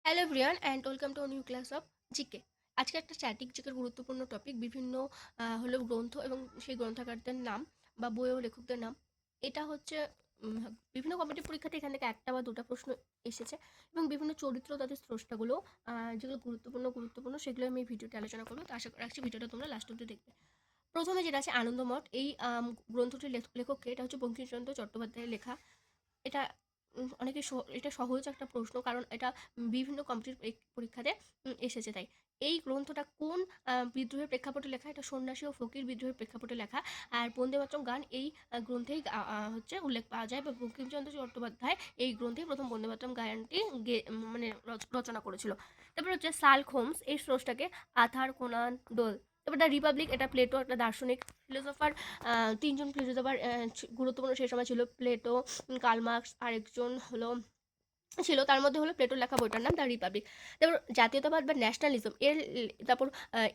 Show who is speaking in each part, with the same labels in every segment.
Speaker 1: Hello everyone and welcome to new class of GK. আজকে একটা static জিকের গুরুত্বপূর্ণ টপিক বিভিন্ন হলো গ্রন্থ এবং সেই গ্রন্থাগারদের নাম বা বই ও লেখকদের নাম। এটা হচ্ছে বিভিন্ন কম্পিটিটিভ পরীক্ষাতে এখান থেকে একটা বা দুটো প্রশ্ন এসেছে এবং বিভিন্ন চরিত্র তাদের স্রষ্টাগুলো যেগুলো গুরুত্বপূর্ণ সেগুলো আমি এই ভিডিওতে আলোচনা করবো। তো আশা রাখছি ভিডিওটা তোমরা লাস্ট অব্দি দেখবে। প্রথমে যেটা আছে আনন্দমঠ, এই গ্রন্থটির লেখককে, এটা হচ্ছে বঙ্কিমচন্দ্র চট্টোপাধ্যায়ের লেখা। এটা অনেকে এটা সহজ একটা প্রশ্ন, কারণ এটা বিভিন্ন কম্পিটিটিভ পরীক্ষাতে এসেছে তাই। এই গ্রন্থটা কোন বিদ্রোহের প্রেক্ষাপটে লেখা? এটা সন্ন্যাসী ও ফকির বিদ্রোহের প্রেক্ষাপটে লেখা। আর বন্দে মাতরম গান এই গ্রন্থেই হচ্ছে উল্লেখ পাওয়া যায়, বা বঙ্কিমচন্দ্র চট্টোপাধ্যায় এই গ্রন্থেই প্রথম বন্দে মাতরম গানটি মানে রচনা করেছিল। তারপর হচ্ছে শার্লক হোমস, এই স্রষ্টাকে আর্থার কোনান ডয়েল। তারপর দ্য রিপাবলিক, এটা প্লেটো, একটা দার্শনিক ফিলোসফার। তিনজন ফিলোসফার গুরুত্বপূর্ণ সেই সময় ছিল, প্লেটো, কার্ল মার্কস, আরেকজন হলো ছিল, তার মধ্যে হলো প্লেটোর লেখা বইটার নাম দ্য রিপাবলিক। তারপর জাতীয়তাবাদ বা ন্যাশনালিজম, তারপর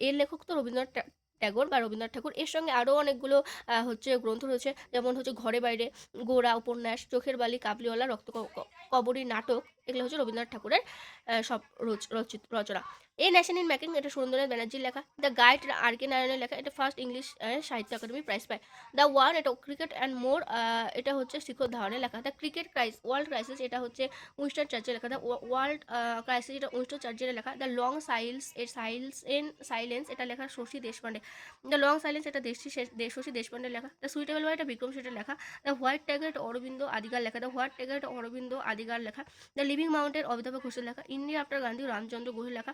Speaker 1: এর লেখক তো রবীন্দ্রনাথ ট্যাগর বা রবীন্দ্রনাথ ঠাকুর। এর সঙ্গে আরও অনেকগুলো হচ্ছে গ্রন্থ রয়েছে, যেমন হচ্ছে ঘরে বাইরে, গোরা উপন্যাস, চোখের বালি, কাবলিওয়ালা, কবরী নাটক। এগুলো হচ্ছে রবীন্দ্রনাথ ঠাকুরের সব রচিত রচনা। এ ন্যাশন ইন মেকিং, এটা সুরেন্দ্রনাথ ব্যানার্জির লেখা। দ্য গাইড, আর কে নারায়ণের লেখা, এটা ফার্স্ট ইংলিশ সাহিত্য একাডেমি প্রাইজ পায়। দ্য ওয়ান, এটা ক্রিকেট অ্যান্ড মোর, এটা হচ্ছে শিখর ধাওয়ানের লেখা। দ্য ক্রিকেট ওয়ার্ল্ড ক্রাইসিস, এটা হচ্ছে উইনস্টন চার্চের লেখা। দ্য ওয়ার্ল্ড ক্রাইসিস, এটা উইনস্টন চার্চের লেখা। দ্য লং সাইলেন্স, এটা লেখা Shashi Deshpande. The long silence, এটা শশী দেশপান্ডের লেখা। দ্য সুইটেবল বয়, এটা বিক্রম শেঠের লেখা। দ্য হোয়াইট টাইগার, এটা অরবিন্দ আদিগার লেখা। দ্য হোয়াইট টাইগার, এটা অরবিন্দ আদিগার লেখা। দ্য লিভিং মাউন্টেন, অমিতাভ ঘোষের লেখা। ইন্ডিয়া আফটার গান্ধী, রামচন্দ্র ঘোষের লেখা।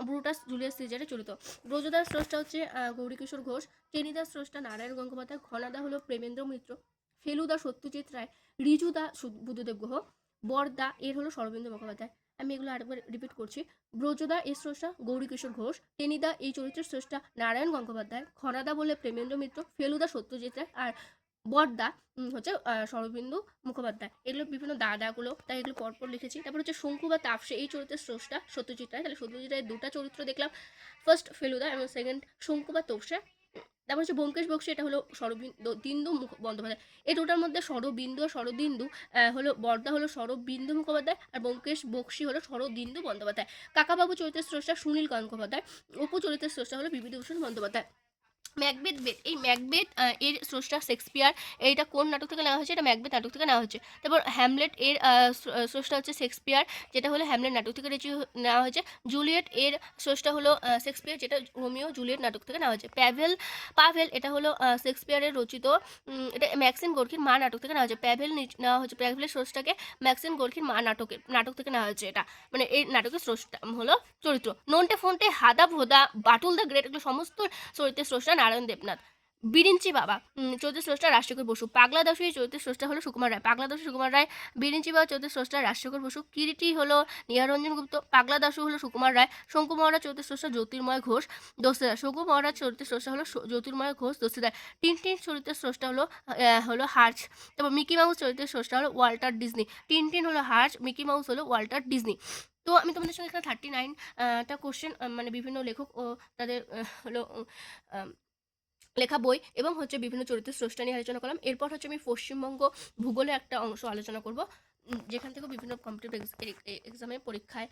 Speaker 1: ব্রুটাস জুলিয়াস সিজারের চরিত। ব্রজদাস স্রষ্টা হচ্ছে গৌরীকিশোর ঘোষ। টেনিদাস স্রষ্টা নারায়ণ গঙ্গোপাধ্যায়। ঘনাদা হলো প্রেমেন্দ্র মিত্র। ফেলুদা সত্যজিৎ রায়। রিজুদা বুদ্ধদেব গুহ। বরদা এর হলো শরদিন্দু মুখোপাধ্যায়। আমি এগুলো আরেকবার রিপিট করছি। ব্রজদা এর স্রষ্টা গৌরীকিশোর ঘোষ। টেনিদা এই চরিত্রের স্রষ্টা নারায়ণ গঙ্গোপাধ্যায়। খনাদা বলে প্রেমেন্দ্র মিত্র। ফেলুদা সত্যজিৎ রায়। আর বরদা হচ্ছে শরদিন্দু মুখোপাধ্যায়। এগুলো বিভিন্ন দাদাগুলো, তাই এগুলো পরপর লিখেছি। তারপর হচ্ছে শঙ্কু বা তাপসে, এই চরিত্রের স্রষ্টা সত্যজিৎ রায়। তাহলে সত্যজিৎ রায়ের দুটা চরিত্র দেখলাম, ফার্স্ট ফেলুদা এবং সেকেন্ড শঙ্কু বা তপসে। তারপর হচ্ছে ব্যোমকেশ বক্সী, এটা হলো শরদিন্দু বন্দ্যোপাধ্যায়। এই দুটার মধ্যে শরবিন্দু আর শরদিন্দু হলো, বর্দা হলো শরবিন্দু মুখোপাধ্যায় আর ব্যোমকেশ বক্সী হলো শরদিন্দু বন্দ্যোপাধ্যায়। কাকাবাবু চরিত্রের স্রষ্টা সুনীল গঙ্গোপাধ্যায়। অপু চরিত্রের স্রষ্টা হলো বিভূতিভূষণ বন্দ্যোপাধ্যায়। ম্যাকবেথ এর স্রষ্টা শেক্সপিয়ার। এইটা কোন নাটক থেকে নেওয়া হয়েছে? এটা ম্যাকবেথ নাটক থেকে নেওয়া হয়েছে। তারপর হ্যামলেট এর স্রষ্টা হচ্ছে শেক্সপিয়ার, যেটা হলো হ্যামলেট নাটক থেকে নেওয়া হয়েছে। জুলিয়েট এর স্রষ্টা হলো শেক্সপিয়ার, যেটা রোমিও জুলিয়েট নাটক থেকে নেওয়া হয়েছে। পাভেল, এটা হলো শেক্সপিয়ারের রচিত। এটা ম্যাক্সিম গোর্কির মা নাটক থেকে নেওয়া হয়েছে। নেওয়া হয়েছে, প্যাভেলের স্রষ্টাকে ম্যাক্সিম গোর্কির মা নাটক থেকে নেওয়া হয়েছে। এটা মানে এই নাটকের স্রষ্টা হলো চরিত্র। নন্টে ফন্টে, হাদা ভোদা, বাটুল দ্য গ্রেট, এগুলো সমস্ত চরিত্রের স্রষ্টা নারায়ণ দেবনাথ। বিরিঞ্চি বাবা চরিত্রের স্রষ্টা রাজশেখর বসু। পাগলা দাসু, এই চরিত্রের স্রষ্টা হলো সুকুমার রায়। সুকুমার রায়। বিরিঞ্চি বাবা চরিত্রের স্রষ্টা রাজশেখর বসু। কিরিটি হলো নিহারঞ্জন গুপ্ত। পাগলা দাসু হলো সুকুমার রায়। শঙ্কু মহারাজ চরিত্রের স্রষ্টা জ্যোতির্ময় ঘোষ দস্তিদার। শঙ্কু মহারাজ চরিত্রের স্রষ্টা হলো জ্যোতির্ময় ঘোষ দস্তিদার। টিনটিন চরিত্রের স্রষ্টা হলো হার্চ। তারপর মিকি মাউস চরিত্রের স্রষ্টা হলো ওয়াল্টার ডিজনি। টিনটিন হলো হার্চ, মিকি মাউস হলো ওয়াল্টার ডিজনি। তো আমি তোমাদের সঙ্গে এখানে 39টা কোশ্চেন, মানে বিভিন্ন লেখক ও তাদের হলো লেখা বই এবং হচ্ছে বিভিন্ন চরিত্রের স্রষ্টা নিয়ে আলোচনা করলাম। এরপর হচ্ছে আমি পশ্চিমবঙ্গ ভূগোলে একটা অংশ আলোচনা করব, যেখান থেকে বিভিন্ন কম্পিটিটিভ এক্সামে পরীক্ষায়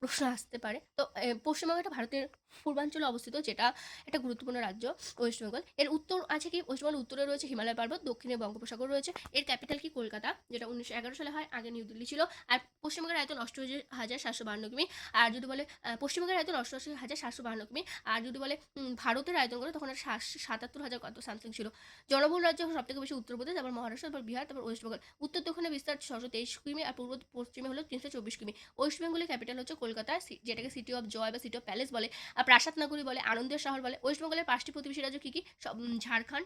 Speaker 1: প্রশ্ন আসতে পারে। তো পশ্চিমবঙ্গ একটা ভারতের পূর্বাঞ্চলে অবস্থিত, যেটা একটা গুরুত্বপূর্ণ রাজ্য ওয়েস্টবেঙ্গল। এর উত্তর আছে কি, ওয়েস্টবেঙ্গল উত্তরে রয়েছে হিমালয় পর্বত, দক্ষিণে বঙ্গোপসাগর রয়েছে। এর ক্যাপিটাল কি, কলকাতা, যেটা 1911 সালে হয়, আগে নিউ দিল্লি ছিল। আর পশ্চিমবঙ্গের আয়তন 88,752 কিমি। আর যদি বলে পশ্চিমবঙ্গের আয়তন 88,752 কিমি। আর যদি বলে ভারতের আয়তন করে, তখন 77,000 কত সামথিং ছিল। জনবহুল রাজ্য সব থেকে বেশি উত্তরপ্রদেশ, তারপর মহারাষ্ট্র, তারপর বিহার, তারপর ওয়েস্টবেঙ্গল। উত্তর দক্ষিণে বিস্তার 623 কিমি, আর পূর্ব পশ্চিমে হলো 324 কিমি। ওয়েস্ট বেঙ্গলের ক্যাপিটাল হচ্ছে কলকাতা, যেটাকে সিটি অফ জয় বা সিটি অফ প্যালেস বলে, আর প্রাসাদ নগরী বলে, আনন্দের শহর বলে। ওয়েস্ট বেঙ্গলের 5টি প্রতিবেশী রাজ্য কী কী? সব ঝাড়খণ্ড,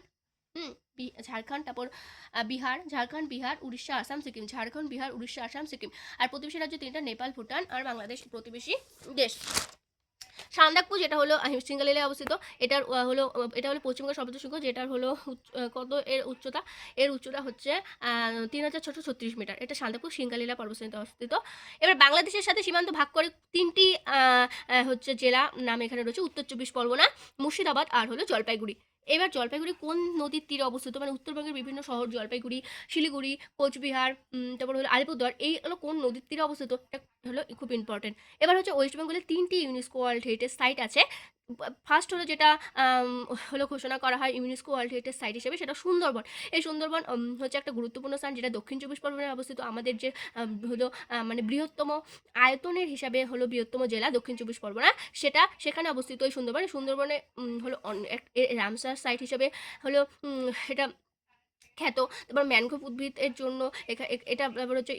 Speaker 1: ঝাড়খণ্ড, তারপর ঝাড়খণ্ড, বিহার, উড়িষ্যা, আসাম, সিকিম। ঝাড়খণ্ড, বিহার, উড়িষ্যা, আসাম, সিকিম। আর প্রতিবেশী রাজ্য 3টা, নেপাল, ভুটান আর বাংলাদেশ প্রতিবেশী দেশ। সান্দাকপু, যেটা হলো সিঙ্গালীলায় অবস্থিত, এটা হলো পশ্চিমবঙ্গের সর্বোচ্চ শৃঙ্গ, যেটার হলো কত এর উচ্চতা হচ্ছে 3,636 মিটার। এটা সান্দাকপু সিঙ্গালীলা পর্বতশ্রেণীতে অবস্থিত। এবার বাংলাদেশের সাথে সীমান্ত ভাগ করে 3টি হচ্ছে জেলা নাম এখানে রয়েছে: উত্তর চব্বিশ পরগনা, মুর্শিদাবাদ আর হলো জলপাইগুড়ি। এবার জলপাইগুড়ি কোন নদীর তীরে অবস্থিত, মানে উত্তরবঙ্গের বিভিন্ন শহর জলপাইগুড়ি, শিলিগুড়ি, কোচবিহার, তারপর হলো আলিপুরদুয়ার, এই হলো কোন নদীর তীরে অবস্থিত, এটা হলো খুব ইম্পর্টেন্ট। এবার হচ্ছে ওয়েস্ট বেঙ্গলের 3টি ইউনেস্কো ওয়ার্ল্ড হেরিটেজ সাইট আছে। ফার্স্ট হলো যেটা আম, হলো ঘোষণা করা হয় ইউনেস্কো ওয়ার্ল্ড হেরিটেজ সাইট হিসেবে, সেটা সুন্দরবন। এই সুন্দরবন হচ্ছে একটা গুরুত্বপূর্ণ স্থান, যেটা দক্ষিণ চব্বিশ পরগনায় অবস্থিত। আমাদের যে হলো মানে বৃহত্তম আয়তনের হিসাবে হলো বৃহত্তম জেলা দক্ষিণ চব্বিশ পরগনা, সেখানে অবস্থিত এই সুন্দরবন। সুন্দরবনে হলো রামসার সাইট হিসেবে হলো এটা খ্যাত। তারপর ম্যানগ্রোভ উদ্ভিদের জন্য এটা তারপর হচ্ছে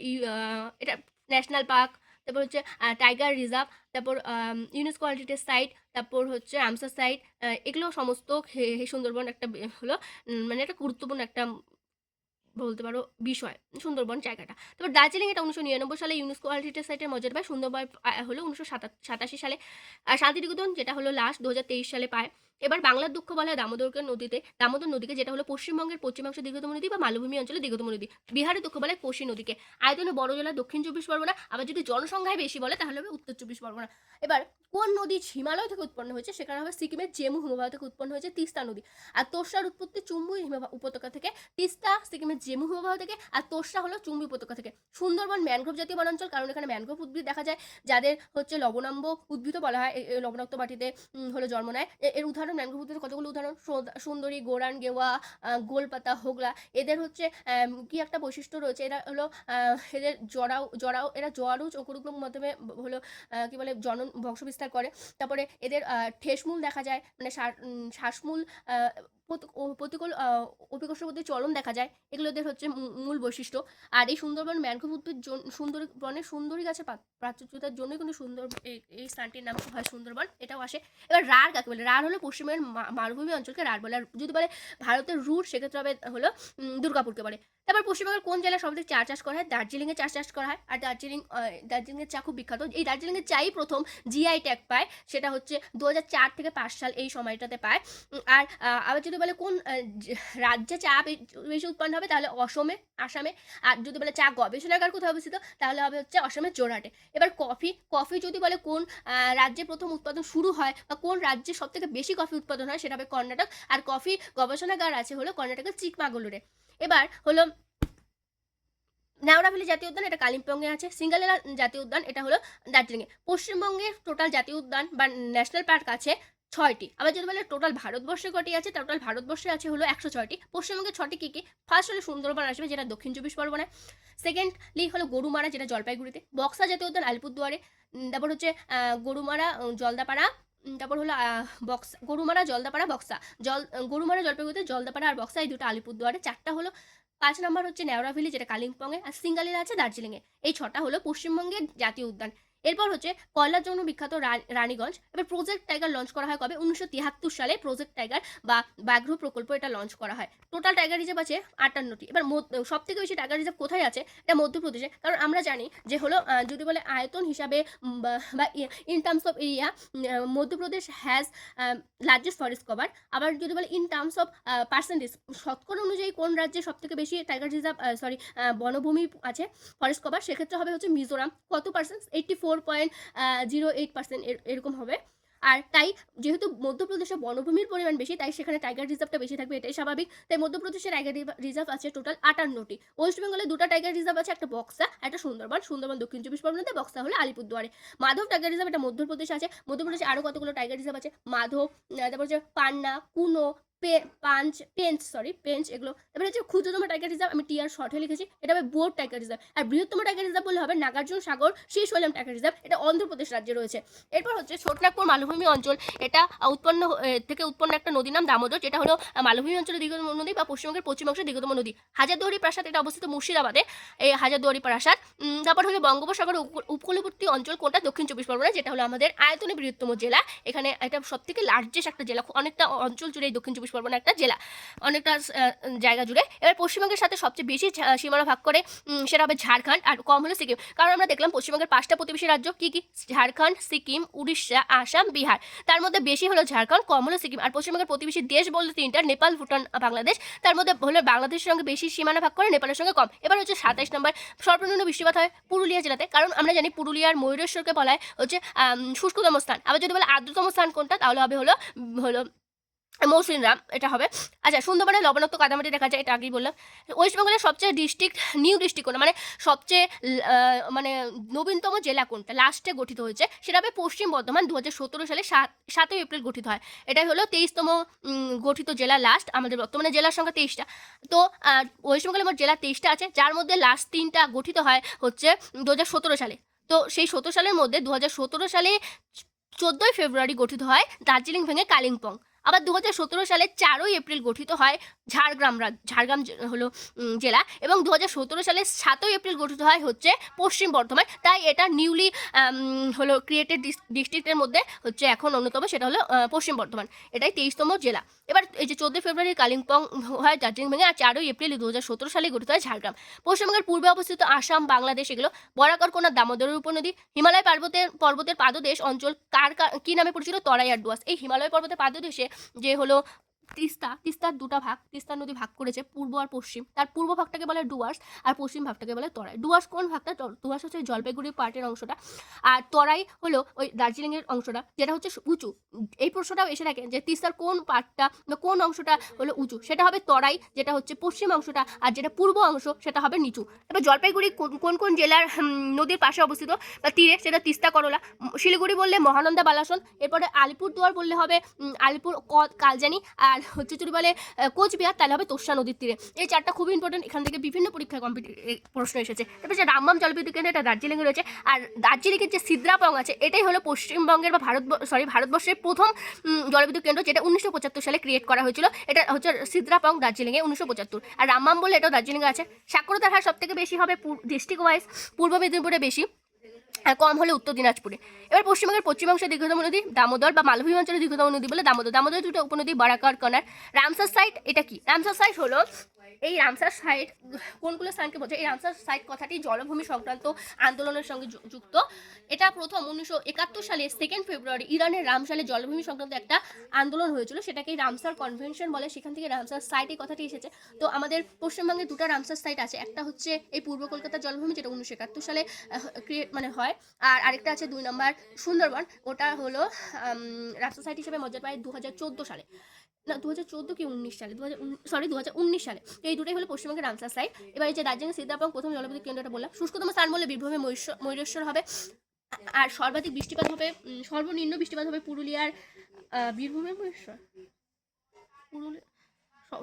Speaker 1: এটা ন্যাশনাল পার্ক, তারপর হচ্ছে টাইগার রিজার্ভ, তারপর ইউনেস্কো হেরিটেজ সাইট, তারপর হচ্ছে রামসার সাইট, এগুলো সমস্ত সুন্দরবন একটা হলো মানে একটা গুরুত্বপূর্ণ একটা বলতে পারো বিষয় সুন্দরবন জায়গাটা। তারপর দার্জিলিং, এটা 1999 সালে ইউনেস্কো ওয়ার্ল্ড হেরিটেজ সাইটের মর্যাদা পায়। সুন্দরবন হলো 1987 সালে। আর শান্তিনিকেতন যেটা হলো লাস্ট 2023 সালে পায়। এবার বাংলার দুঃখ বলা হয় দামোদর নদীকে, যেটা হলো পশ্চিমবঙ্গের পশ্চিমাংশ দীর্ঘতম নদী বা মালভূমি অঞ্চলের দীর্ঘতম নদী। বিহারের দুঃখ বলা হয় কোশি নদীকে। আয়তনে বড় জেলা দক্ষিণ চব্বিশ পরগনা, আবার যদি জনসংখ্যায় বেশি বলে তাহলে হবে উত্তর চব্বিশ পরগনা। এবার কোন নদী হিমালয় থেকে উৎপন্ন হয়েছে, সেখানে হবে সিকিমের জেমু হিমবাহ থেকে উৎপন্ন হয়েছে তিস্তা নদী। আর তোর্সার উৎপত্তি চুম্বু উপত্যকা থেকে, তিস্তা সিকিমের জেমু হিমবাহ থেকে, আর তোর্সা হলো চুম্বি উপত্যকা থেকে। সুন্দরবন ম্যানগ্রোভ জাতীয় বনাঞ্চল, কারণ এখানে ম্যানগ্রোভ উদ্ভিদ দেখা যায়, যাদের হচ্ছে লবণাম্ব উদ্ভিদও বলা হয়, লবণাক্ত মাটিতে হলো জন্ম নেয়। এর উদাহরণ ম্যানগ্রোভ উদ্ভিদের কতগুলো উদাহরণ: সুন্দরী, গোরান, গেওয়া, গোলপাতা, হোগলা। এদের হচ্ছে কি একটা বৈশিষ্ট্য রয়েছে, এরা হলো এদের জরাও এরা জোয়ারু অঙ্কুরোদ্গমের মাধ্যমে হলো কি বলে জনন বংশবিস্তার করে। তারপরে এদের ঠেসমূল দেখা যায়, মানে শ্বাসমূল প্রতিকূল অভিকর্ষবর্তী চলন দেখা যায়, এগুলো এদের হচ্ছে মূল বৈশিষ্ট্য। আর এই সুন্দরবন ম্যানগ্রোভ উদ্ভিদ বনের সুন্দরী গাছের প্রাচুর্যতার জন্যই কিন্তু এই স্থানটির নাম হয় সুন্দরবন, এটাও আসে। এবার রাঢ় কাকে বলে? রাঢ় হলো পশ্চিমের মালভূমি অঞ্চলকে রাঢ় বলে। আর যদি বলে ভারতের রুট, সেক্ষেত্রে হবে হলো দুর্গাপুরকে বলে। তারপর পশ্চিমবঙ্গের কোন জেলায় সবথেকে চা চাষ করা হয়? দার্জিলিংয়ে চা চাষ করা হয়। আর দার্জিলিংয়ের চা খুব বিখ্যাত। এই দার্জিলিংয়ের চাই প্রথম জিআই ট্যাগ পায়, সেটা হচ্ছে 2004 থেকে 5 সাল এই সময়টাতে পায়। আর আবার যদি বলে কোন রাজ্যে চা বেশি উৎপন্ন হবে, তাহলে আসামে। আর যদি বলে চা গবেষণাগার কোথায় অবস্থিত, তাহলে হবে হচ্ছে আসামের জোরহাটে। এবার কফি যদি বলে কোন রাজ্যে প্রথম উৎপাদন শুরু হয়, বা কোন রাজ্যে সব থেকে বেশি কফি উৎপাদন হয়, সেটা হবে কর্ণাটক। আর কফি গবেষণাগার আছে হলো কর্ণাটকের চিকমাগলুরে। এবার হলো নেওড়াভ্যালি জাতীয় উদ্যান, এটা কালিম্পংয়ে আছে। সিঙ্গালেলা জাতীয় উদ্যান, এটা হলো দার্জিলিংয়ে। পশ্চিমবঙ্গের টোটাল জাতীয় উদ্যান বা ন্যাশনাল পার্ক আছে 6টি। আবার যদি বলে টোটাল ভারতবর্ষে কটি আছে, টোটাল ভারতবর্ষে আছে হলো 106টি। পশ্চিমবঙ্গে 6টি কী কী? ফার্স্ট হলো সুন্দরবন আসবে, যেটা দক্ষিণ চব্বিশ পরগনায়। সেকেন্ডলি হলো গরুমারা, যেটা জলপাইগুড়িতে। বক্সা জাতীয় উদ্যান আলিপুরদুয়ারে। তারপর হচ্ছে গরুমারা, জলদাপাড়া। তারপর হলো গরুমারা, জলদাপাড়া, বক্সা। গরুমারা জলপাইগুড়িতে, জলদাপাড়া আর বক্সা, এই দুটো আলিপুরদুয়ারে। 4টা হলো। 5 নম্বর হচ্ছে নেওড়াভ্যালি, যেটা কালিম্পংয়ে। আর সিঙ্গালিলা আছে দার্জিলিংয়ে। এই 6টা হলো পশ্চিমবঙ্গের জাতীয় উদ্যান। এরপর হচ্ছে কয়লার জন্য বিখ্যাত রানীগঞ্জ। এবার প্রজেক্ট টাইগার লঞ্চ করা হয় কবে? 1973 সালে প্রজেক্ট টাইগার বা ব্যাঘ্র প্রকল্প, এটা লঞ্চ করা হয়। টোটাল টাইগার রিজার্ভ আছে 58টি। এবার সব থেকে বেশি টাইগার রিজার্ভ কোথায় আছে? এটা মধ্যপ্রদেশে। কারণ আমরা জানি যে হলো যদি বলে আয়তন হিসাবে বা in terms of area, Madhya Pradesh has largest forest cover. আবার যদি বলে ইন টার্মস অফ পার্সেন্টেজ, শতকরা অনুযায়ী কোন রাজ্যে সব থেকে বেশি টাইগার রিজার্ভ বনভূমি আছে, ফরেস্ট কভার, সেক্ষেত্রে হবে হচ্ছে মিজোরাম। কত পার্সেন্ট? 84.08% এরকম হবে। আর তাই যেহেতু মধ্যপ্রদেশে বনভূমির পরিমাণ বেশি, তাই সেখানে টাইগার রিজার্ভটা বেশি থাকবে, এটাই স্বাভাবিক। তাই মধ্যপ্রদেশের টাইগার রিজার্ভ আছে টোটাল 58টি। ওয়েস্ট বেঙ্গলে 2টা টাইগার রিজার্ভ আছে, একটা বক্সা, একটা সুন্দরবন দক্ষিণ চব্বিশ পরগনাতে, বক্সা হলো আলিপুরদুয়ারে। মাধব টাইগার রিজার্ভ, এটা মধ্যপ্রদেশে আছে। মধ্যপ্রদেশে আরও কতগুলো টাইগার রিজার্ভ আছে, মাধব, তারপর হচ্ছে পান্না, কুনো, পেঞ্চ, এগুলো। এবার হচ্ছে ক্ষুদ্রতম টাইগার রিজার্ভ, আমি টিআর শর্টে লিখেছি, এটা হবে বোর টাইগার রিজার্ভ। আর বৃহত্তম টাইগার রিজার্ভ বলে হবে নাগার্জুন সাগর শ্রীশৈলম টাইগার রিজার্ভ, এটা অন্ধ্রপ্রদেশ রাজ্যে রয়েছে। এরপর হচ্ছে ছোটনাগপুর মালভূমি অঞ্চল, এটা উৎপন্ন একটা নদীর নাম দামোদর, যেটা হলো মালভূমি অঞ্চলের দীর্ঘতম নদী বা পশ্চিমবঙ্গের পশ্চিমাংশের দীর্ঘতম নদী। হাজারদুয়ারি প্রাসাদ, এটা অবস্থিত মুর্শিদাবাদে, এই হাজারদুয়ারি প্রাসাদ। তারপর হলো বঙ্গোপসাগর উপকূলবর্তী অঞ্চল কোনটা? দক্ষিণ চব্বিশ পরগনা, যেটা হলো আমাদের আয়তনে বৃহত্তম জেলা। এখানে এটা সব থেকে লার্জেস্ট একটা জেলা, অনেকটা অঞ্চল জুড়ে এই দক্ষিণ চব্বিশ পরগনা একটা জেলা, অনেকটা জায়গা জুড়ে। এবার পশ্চিমবঙ্গের সাথে সবচেয়ে বেশি সীমানা ভাগ করে, সেটা হবে ঝাড়খণ্ড, আর কম হলো সিকিম। কারণ আমরা দেখলাম পশ্চিমবঙ্গের 5টা প্রতিবেশী রাজ্য কি কি? ঝাড়খণ্ড, সিকিম, উড়িষ্যা, আসাম, বিহার। তার মধ্যে বেশি হলো ঝাড়খণ্ড, কম হলো সিকিম। আর পশ্চিমবঙ্গের প্রতিবেশী দেশ বলতে 3টা, নেপাল, ভুটান, বাংলাদেশ। তার মধ্যে হলো বাংলাদেশের সঙ্গে বেশি সীমানা ভাগ করে, নেপালের সঙ্গে কম। এবার হচ্ছে 27 নম্বর, সর্বনিম্ন বৃষ্টিপাত হয় পুরুলিয়া জেলাতে। কারণ আমরা জানি পুরুলিয়ার ময়ূরেশ্বরকে বলা হয় হচ্ছে শুষ্কতম স্থান। আবার যদি বলে আর্দ্রতম স্থান কোনটা, তাহলে হবে হলো মৌসিনরাম এটা হবে। আচ্ছা, সুন্দরবনে লবণাক্ত কাদামাটি দেখা যায়, এটা আগেই বললাম। ওয়েস্ট বেঙ্গলের সবচেয়ে নিউ ডিস্ট্রিক্ট কোনটা, মানে সবচেয়ে মানে নবীনতম জেলা কোনটা, লাস্টে গঠিত হয়েছে, সেটা হবে পশ্চিম বর্ধমান। 2017 সালে 7ই এপ্রিল গঠিত হয়। এটাই হলো 23তম গঠিত জেলা লাস্ট। আমাদের বর্তমানে জেলার সংখ্যা 23টা। তো ওয়েস্ট বেঙ্গলে মোট জেলা 23টা আছে, যার মধ্যে লাস্ট 3টা গঠিত হয় হচ্ছে 2017 সালে। তো সেই 17 সালের মধ্যে 2017 সালে 14ই ফেব্রুয়ারি গঠিত হয় দার্জিলিং ভেঙে কালিম্পং। আবার 2017 সালে 4ই এপ্রিল গঠিত হয় ঝাড়গ্রাম হলো জেলা, এবং 2017 সালে 7ই এপ্রিল গঠিত হয় হচ্ছে পশ্চিম বর্ধমান। তাই এটা নিউলি হলো ক্রিয়েটেড ডিস্ট্রিক্টের মধ্যে হচ্ছে এখন অন্যতম, সেটা হলো পশ্চিম বর্ধমান। এটাই 23তম জেলা। এবার এই যে 14 ফেব্রুয়ারি কালিম্পং হয় দার্জিলিং ভেঙে, আর 4ই এপ্রিল 2017 সালে গঠিত হয় ঝাড়গ্রাম। পশ্চিমবঙ্গের পূর্বে অবস্থিত আসাম, বাংলাদেশ, এগুলো বরাকরকোনা, দামোদরের উপনদী, হিমালয় পর্বতের পাদদেশ অঞ্চল কি নামে পরিচিত? তরাই আর ডুয়ার্স। এই হিমালয় পর্বতের পাদদেশে যে হলো তিস্তার দুটা ভাগ, তিস্তা নদী ভাগ করেছে পূর্ব আর পশ্চিম। তার পূর্ব ভাগটাকে বলে ডুয়ার্স, আর পশ্চিম ভাগটাকে বলে তরাই। ডুয়ার্স কোন ভাগটা? ডুয়ার্স হচ্ছে জলপাইগুড়ি পার্টের অংশটা, আর তরাই হলো ওই দার্জিলিংয়ের অংশটা, যেটা হচ্ছে উঁচু। এই প্রশ্নটাও এসে থাকে যে তিস্তার কোন পার্টটা বা কোন অংশটা হলো উঁচু, সেটা হবে তরাই, যেটা হচ্ছে পশ্চিম অংশটা, আর যেটা পূর্ব অংশ সেটা হবে নিচু। এবার জলপাইগুড়ি কোন কোন জেলার নদীর পাশে অবস্থিত বা তীরে, সেটা তিস্তা, করলা। শিলিগুড়ি বললে মহানন্দা, বালাসন। এরপরে আলিপুরদুয়ার বললে হবে আলিপুর কালজানি, আর হচ্ছে যদি বলে কোচবিহার তাহলে হবে তোর্ষা নদীর তীরে। এই চারটা খুবই ইম্পর্টেন্ট, এখান থেকে বিভিন্ন পরীক্ষায় প্রশ্ন এসেছে। এবার যে রামবাম জলবিদ্যুৎ কেন্দ্র, এটা দার্জিলিংয়ে রয়েছে। আর দার্জিলিংয়ের যে সিদ্রাপং আছে, এটাই হলো পশ্চিমবঙ্গের বা ভারতবর্ষের প্রথম জলবিদ্যুৎ কেন্দ্র, যেটা 1975 সালে ক্রিয়েট করা হয়েছিল। এটা হচ্ছে সিদ্রাপং দার্জিলিংয়ে 1975। আর রামবাম বলে এটাও দার্জিলিংয়ে আছে। সাক্ষরতার হার সব থেকে বেশি হবে ডিস্ট্রিক্ট ওয়াইজ পূর্ব মেদিনীপুরে বেশি, আর কম হলে উত্তর দিনাজপুরে। এবার পশ্চিমবঙ্গের পশ্চিমাংশের দীর্ঘতম নদী দামোদর, বা মালভূমি অঞ্চলের দীর্ঘতম নদী বলে দামোদর। দামোদরের দুটো উপনদী বারাকার কনার। রামসার সাইট এটা কি? রামসার সাইট হলো, এই রামসার সাইট কোনগুলো স্থানকে বোঝায়? এই রামসার সাইট কথাটি জলভূমি সংক্রান্ত আন্দোলনের সঙ্গে যুক্ত। এটা প্রথম 1971 সালে 2 ফেব্রুয়ারি ইরানের রামসালে জলভূমি সংক্রান্ত একটা আন্দোলন হয়েছিল, সেটাকেই রামসার কনভেনশন বলে। সেখান থেকে রামসার সাইট এই কথাটি এসেছে। তো আমাদের পশ্চিমবঙ্গে দুটো রামসার সাইট আছে, একটা হচ্ছে এই পূর্ব কলকাতার জলভূমি, যেটা 1971 সালে হয়, আর আরেকটা আছে 2 নম্বর সুন্দরবন, ওটা হলো রামসার সাইট হিসেবে মর্যাদা পায় 2014 সালে। না, 2014 কি 19 সালে, 2019 সালে। এই দুটোই হলো পশ্চিমবঙ্গের রামসার সাইট। এবার এই যে দার্জিলিং সিদ্ধাপং প্রথম জলবিদ্যুৎ কেন্দ্রটা বললাম। শুষ্কতম স্থান বলে বীরভূমে ময়ূরেশ্বর হবে। আর সর্বাধিক বৃষ্টিপাত হবে, সর্বনিম্ন বৃষ্টিপাত হবে পুরুলিয়ার বীরভূমে ময়ূরেশ্বর, পুরুলিয়া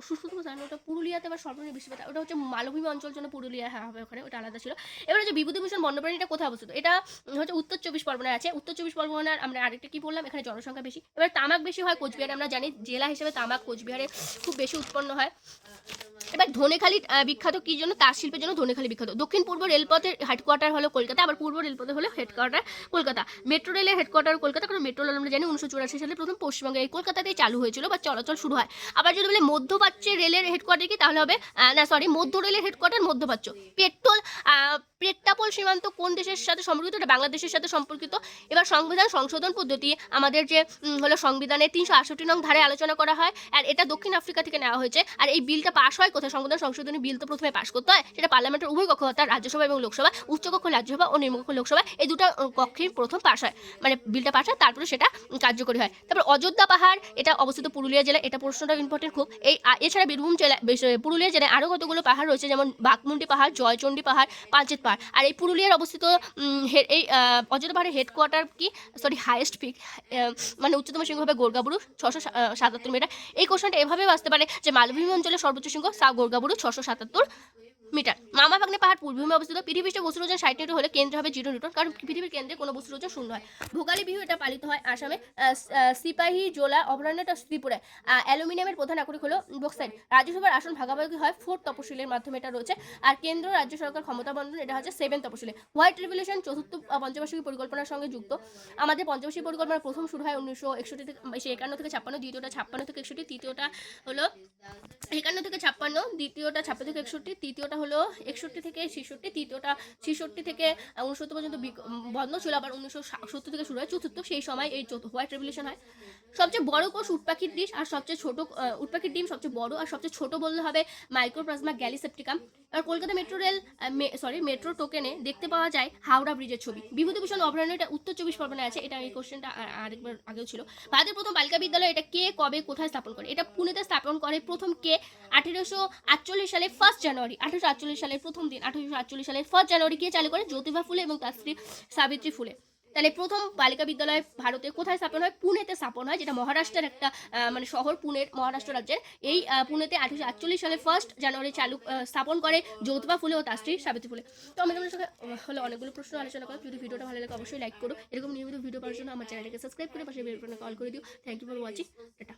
Speaker 1: শুষ্কতম স্থান ওটা পুরুলিয়াতে, আবার সর্বনিম্ন বৃষ্টিপাত ওটা হচ্ছে মালভূমি অঞ্চল জন্য পুরুলিয়া হবে, ওখানে ওটা আলাদা ছিল। এবার হচ্ছে বিভূতিভূষণ বন্যপ্রাণীটা কোথায় অবস্থিত? এটা হচ্ছে উত্তর 24 পরগনায় আছে। উত্তর 24 পরগনার আমরা আরেকটা কি বললাম, এখানে জনসংখ্যা বেশি। এবার তামাক বেশি হয় কোচবিহারে, আমরা জানি জেলা হিসেবে তামাক কোচবিহারে খুব বেশি উৎপন্ন হয়। এবার ধনেখালি বিখ্যাত কি জন্য? তাঁত শিল্পের জন্য ধনেখালি বিখ্যাত। দক্ষিণ পূর্ব রেলপথের হেডকোয়ার্টার হলো কলকাতা, আবার পূর্ব রেলপথে হলো হেডকোয়ার্টার কলকাতা। মেট্রো রেলের হেডকোয়ার্টার কলকাতা, কারণ মেট্রো রেল আমরা জানি 1984 সালে প্রথম পশ্চিমবঙ্গে এই কলকাতাতেই চালু হয়েছিল বা চলাচল শুরু হয়। আবার যদি বলে মধ্যপ্রাচ্যের রেলের হেডকোয়ার্টার কি, তাহলে হবে মধ্য রেলের হেডকোয়ার্টার মধ্যপ্রাচ্য। পেট্টাপোল সীমান্ত কোন দেশের সাথে সম্পর্কিত? এটা বাংলাদেশের সাথে সম্পর্কিত। এবার সংবিধান সংশোধন পদ্ধতি, আমাদের যে হলো সংবিধানের 368 নং ধারায় আলোচনা করা হয়, আর এটা দক্ষিণ আফ্রিকা থেকে নেওয়া হয়েছে। আর এই বিলটা পাশ হয় কোথায়? সংবিধান সংশোধনী বিল তো প্রথমে পাশ করতে হয়, সেটা পার্লামেন্টের উভয় কক্ষ, অর্থাৎ রাজ্যসভা এবং লোকসভা, উচ্চকক্ষ রাজ্যসভা ও নিম্নকক্ষ লোকসভা, এই দুটো কক্ষেই প্রথম পাশ হয়, মানে বিলটা পাশ হয়, তারপরে সেটা কার্যকরী হয়। তারপর অযোধ্যা পাহাড়, এটা অবস্থিত পুরুলিয়া জেলা। এটা প্রশ্নটা ইম্পর্টেন্ট খুব। এছাড়া বীরভূম জেলা, পুরুলিয়া জেলায় আরও কতগুলো পাহাড় রয়েছে, যেমন বাঘমুন্ডি পাহাড়, জয়চণ্ডী পাহাড়, পাঞ্চেত পাহাড়। আর এই পুরুলিয়ার অবস্থিত এই অযোধ্যা পাহাড়ের হেডকোয়ার্টার কি, হাইয়েস্ট পিক, মানে উচ্চতম শৃঙ্গ হবে গোর্গাবুরু 677 মিটার। এই কোশ্চেনটা এভাবে আসতে পারে যে মালভূমি অঞ্চলের সর্বোচ্চ শৃঙ্গ গোর্গাবুরু 677 মিটার। মামাভাগ্নে পাহাড় পূর্বভূমি অবস্থিত। পৃথিবীতে বস্তুর ওজন 60 নিউটন হলে কেন্দ্র হবে 0 নিউটন, কারণ পৃথিবীর কেন্দ্রে কোনো বস্তুর ওজন 0 হয়। ভোগালী বিহু এটা পালিত হয় আসামে। সিপাহী জোলা অভয়ারণ্যটা ত্রিপুরায়। অ্যালুমিনিয়ামের প্রধান আকরিক হলো বক্সাইট। রাজ্যসভার আসন ভাগাভাগি হয় 4th তপশিলের মাধ্যমে, এটা রয়েছে। আর কেন্দ্র রাজ্য সরকার ক্ষমতা বন্টন, এটা হচ্ছে 7th তপশিলে। হোয়াইট রেভলিউশন 4th পঞ্চবার্ষিকী পরিকল্পনার সঙ্গে যুক্ত। আমাদের পঞ্চবার্ষিকী পরিকল্পনা প্রথম শুরু হয় 1951 থেকে 51 দ্বিতীয়টা 56 থেকে 61, তৃতীয়টা হলো 51 থেকে 56, দ্বিতীয়টা 56 থেকে 61, তৃতীয়টা হলো 61 থেকে 66, তৃতীয়টা 66 থেকে 69 পর্যন্ত বন্ধ ছিল, আবার 1970 থেকে শুরু হয় চতুর্থ, সেই সময় এই হোয়াইট রেভলিউশন হয়। সবচেয়ে বড় কোষ উটপাখির ডিশ, আর সবচেয়ে ছোট উটপাখির ডিম সবচেয়ে বড়, আর সবচেয়ে ছোট বললে হবে মাইক্রোপ্লাজমা গ্যালিসেপ্টিকাম। আর কলকাতা মেট্রো রেল মেট্রো টোকেনে দেখতে পাওয়া যায় হাওড়া ব্রিজের ছবি। বিভূতিভূষণ অভয়ারণ্য এটা উত্তর 24 পরগনায় আছে, এটা এই কোশ্চেনটা আরেকবার আগেও ছিল। ভারতের প্রথম বালিকা বিদ্যালয় এটা কে, কবে, কোথায় স্থাপন করে? এটা পুনেতে স্থাপন করে প্রথম কে? 1848 সালে 1 জানুয়ারি, 1848 সালের প্রথম দিন, 1848 সালের 1 জানুয়ারি কে চালু করে? জ্যোতিবা ফুলে এবং তার স্ত্রী সাবিত্রী ফুলে। তাহলে প্রথম বালিকা বিদ্যালয় ভারতে কোথায় স্থাপন হয়? পুনেতে স্থাপন হয়, যেটা মহারাষ্ট্রের একটা শহর, পুনের, মহারাষ্ট্র রাজ্যের। এই পুনেতে 1848 সালে 1 জানুয়ারি স্থাপন করে জ্যোতিবা ফুলে ও তার স্ত্রী সাবিত্রী ফুলে। তো আমি তোমাদের সঙ্গে হলো অনেকগুলো প্রশ্ন আলোচনা করলাম। যদি ভিডিওটা ভালো লাগে অবশ্যই লাইক করো। এরকম নিয়মিত ভিডিও পাওয়ার জন্য আমার চ্যানেলটাকে সাবস্ক্রাইব করে পাশে বেল বাটনে কল করে দিও। Thank you for watching. Tata.